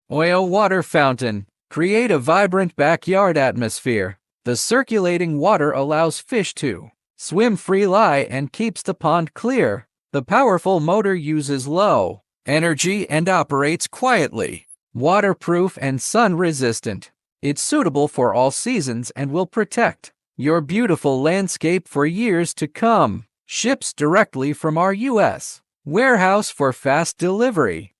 OYO Water Fountain. Create a vibrant backyard atmosphere. The circulating water allows fish to swim freely and keeps the pond clear. The powerful motor uses low energy and operates quietly. Waterproof and sun-resistant. It's suitable for all seasons and will protect your beautiful landscape for years to come. Ships directly from our U.S. warehouse for fast delivery.